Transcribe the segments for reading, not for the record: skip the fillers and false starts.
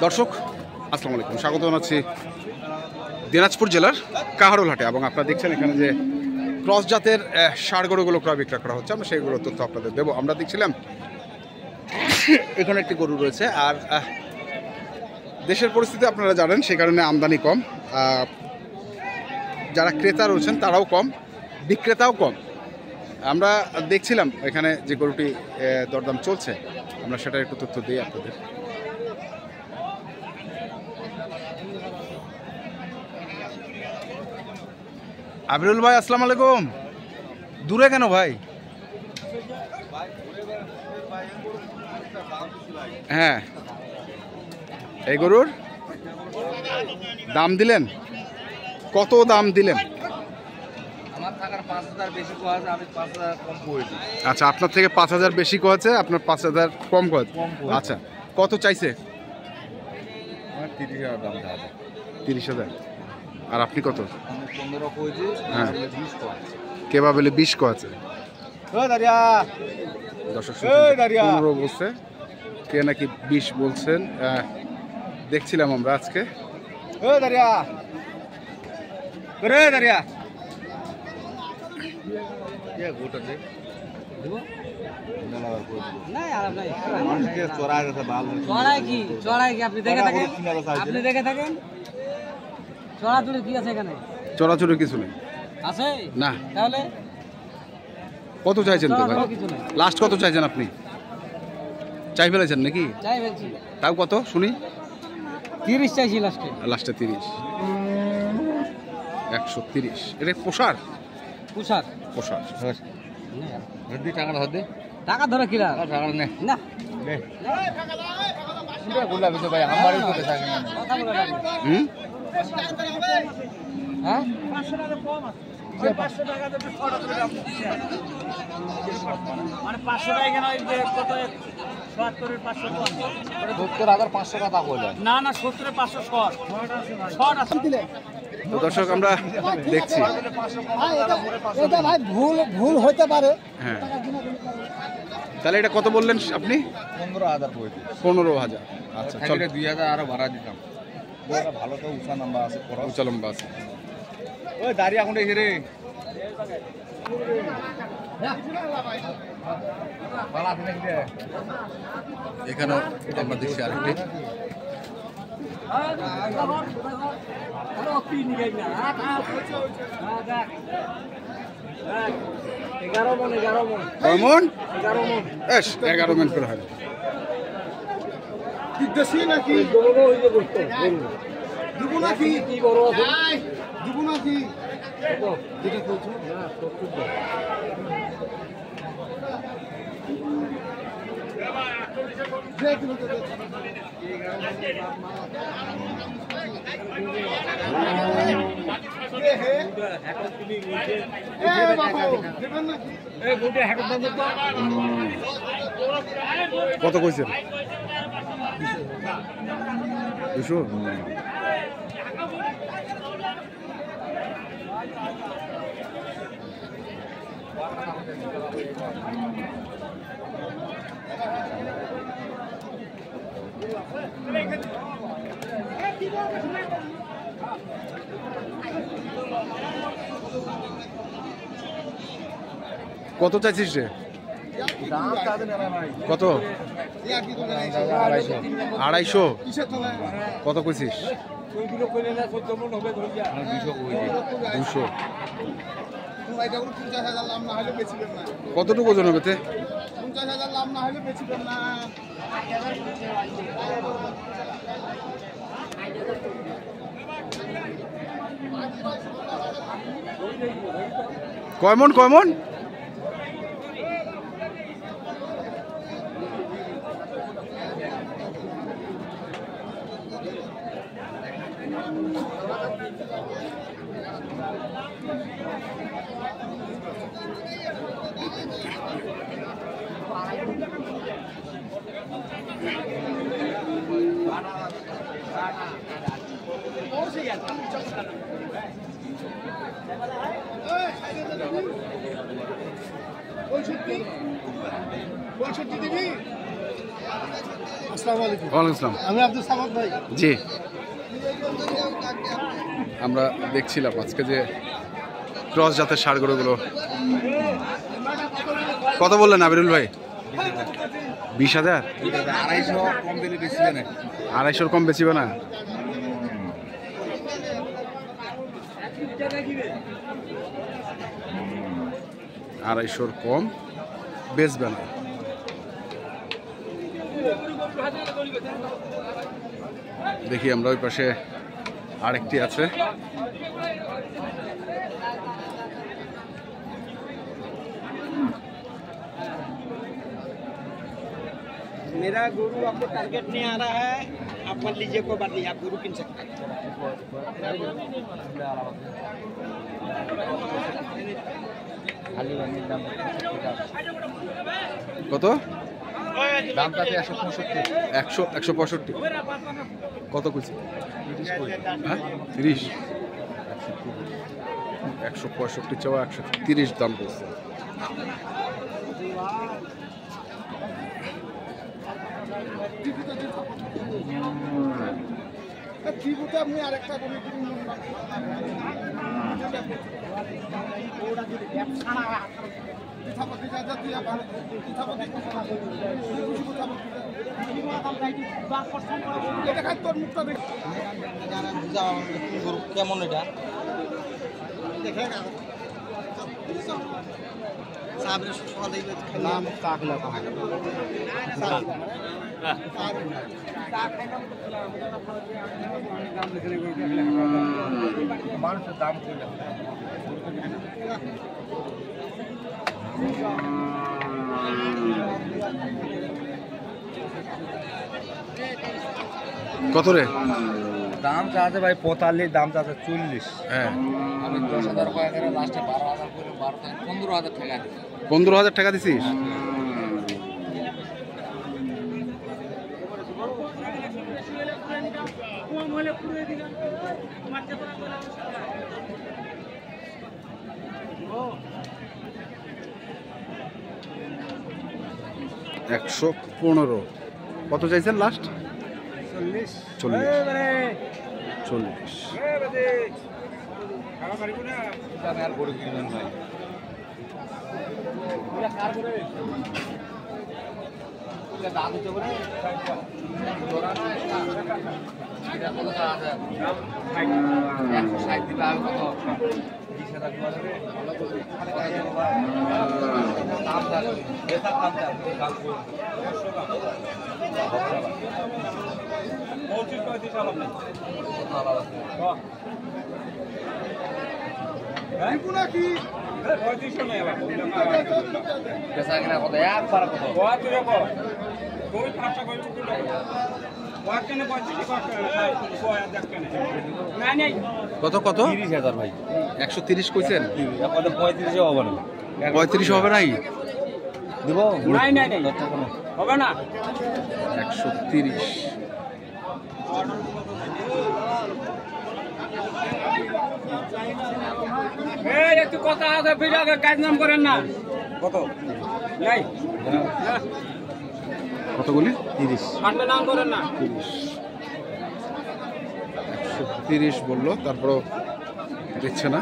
দর্শক আসসালামু আলাইকুম, স্বাগত জানাচ্ছি দিনাজপুর জেলার কাহারোল হাটে। এবং আপনারা দেখছেন এখানে যে ক্রস জাতের ষাঁড় গরুগুলো ক্রয় বিক্রয় করা হচ্ছে, আমরা সেইগুলোর তথ্য আপনাদের দেবো। আমরা দেখছিলাম এখানে একটি গরু রয়েছে, আর দেশের পরিস্থিতি আপনারা জানেন, সেই কারণে আমদানি কম, যারা ক্রেতা রয়েছেন তারাও কম, বিক্রেতাও কম। আমরা দেখছিলাম এখানে যে গরুটি দরদাম চলছে, আমরা সেটার একটু তথ্য দিই আপনাদের। আবিরুল ভাই আসসালামু আলাইকুম। দূরে কেন ভাই? হ্যাঁ, এই গরুর দাম দিলেন? কত দাম দিলেন? আচ্ছা, আপনার থেকে 5,000 বেশি কয়েছে, আপনার 5,000 কম কয়েছে। আচ্ছা, কত চাইছে? 30,000। আর আপনি কত? 15 কইছি। হ্যাঁ, 20 কয়। কেবা বলে 20 কয়েছে। দর্শক 15 বলছে, কে নাকি 20 বলছেন। দেখছিলাম আমরা আজকে। চড়াচড়ি কিছু নেই না। কত চাইছেন তো ভাই? লাস্ট কত চাইছেন আপনি? চাই ফেলেছেন নাকি? তাও কত শুনি? 30 চাইছি লাস্টে। লাস্টে 30। 130। এটা পোষার পুষার পোষার। টাকা ধরে কিরা টাকা নে না ভাই আমার হুম, হ্যাঁ 500 টাকা কম আছে। 500 টাকা তো 6 টাকা মানে 500 টাকা কেন কত 77 এর 500 কম 70,500 টাকা কইলো না না 70 এর 500 শর্ট শর্ট আছে দিলে। তো দর্শক আমরা দেখছি। এটা ভাই ভুল হতে পারে। হ্যাঁ, তাহলে এটা কত বললেন আপনি? 15,000 কইছি। 15,000। আচ্ছা, চল। 2,000 আরো ভাড়া দিতাম। ভালো তো উঁচা নাম্বার আছে, উঁচা লম্বা আছে। ওই দাঁড়িয়ে এখন এসে রে এখানেও আমরা দেখছি আরেকটি। মন 11 মন করে হয়। কত কইছেন? 200। কত চাইছিস রে? কত? 250। কত কইছিস? 200। কতটুকু ওজন হবে তে? কয় মন? কয় মন? আসসালামু আলাইকুম। ওয়ালাইকুম আসসালাম। আমি আব্দুল সামাদ ভাই। জি, আমরা দেখছিলাম আজকে যে ক্রস জাতের ষাঁড় গরুগুলো। কত বললেন আবিরুল ভাই? 20,000। 250-র কম বেচিবে না? আড়াইশোর কম বেচবে না। দেখি আমরা ওই পাশে আরেকটি আছে। मेरा गुरु आपको टारगेट नहीं आ रहा है, आप मत लीजिए, कोई बात नहीं, आप गुरु किन सकते हैं। কত দাম? 165। কত কইছে? 30। 165 চাওয়া, 130 দাম বলছে। আপনি আরেকটা কেমন এটা মানুষের দাম কত রে দাম চাচ্ছে ভাই 45, দাম চাচ্ছে 40। হ্যাঁ, আমি 10,000 টাকা করে লাস্টে 12,000 করে 15,000 টাকা দিই। 15,000 টাকা দিছিস? একশো 15। কত চাইছেন লাস্ট? 40। আর গরু কিনবেন ভাই? দাম হচ্ছে বলে কত কত? 30,000 ভাই। 130 কইছেন? 35 হবে না। 35 হবে নাই? দিব? নাই হবে না। 130। এই একটু কথা আছে, ফিরে কাজ নাম করেন না। কত? নাই কত বলি? 30। কাটলে নাম করেন না। 130 বললো, তারপরও দিচ্ছে না।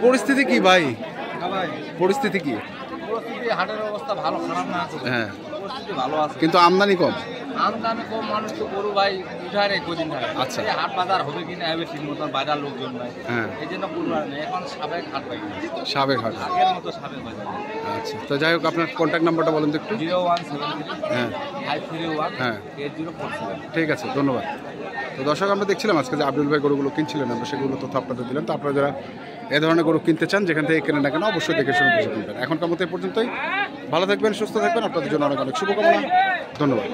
পরিস্থিতি কি ভাই? পরিস্থিতি কি? পরিস্থিতি হাটের অবস্থা ভালো খারাপ না আছে। হ্যাঁ, পরিস্থিতি ভালো আছে, কিন্তু আমদানি কম। আমদানি কম, মানুষ তো গরু ভাই উঠায় রে কদিন ধরে। আচ্ছা। এই হাট বাজার হবে কিনা হবে ঠিক মতো, বাইরের লোকজন ভাই। হ্যাঁ, এই জন্য গরু আর নেই এখন। সাবেক হাট পাই সাবেক হাট। আগের মতো সাবেক বাজার। আচ্ছা, তো যাই হোক, আপনার কন্ট্যাক্ট নাম্বারটা বলেন তো একটু। 0173 হ্যাঁ 531 হ্যাঁ 8047। ঠিক আছে, ধন্যবাদ। তো দর্শক, আমরা দেখছিলাম আজকে যে আব্দুল ভাই গরুগুলো কিনছিলেন, আমরা সেগুলো তথ্য আপনাদের দিলাম। তো আপনারা যারা এ ধরনের গরু কিনতে চান, যেখান থেকে কেনেন না কেন, অবশ্যই দেখে শুনে বুঝে কিনবেন। এখনকার মতো এ পর্যন্তই। ভালো থাকবেন, সুস্থ থাকবেন, আপনাদের জন্য অনেক অনেক শুভকামনা। ধন্যবাদ।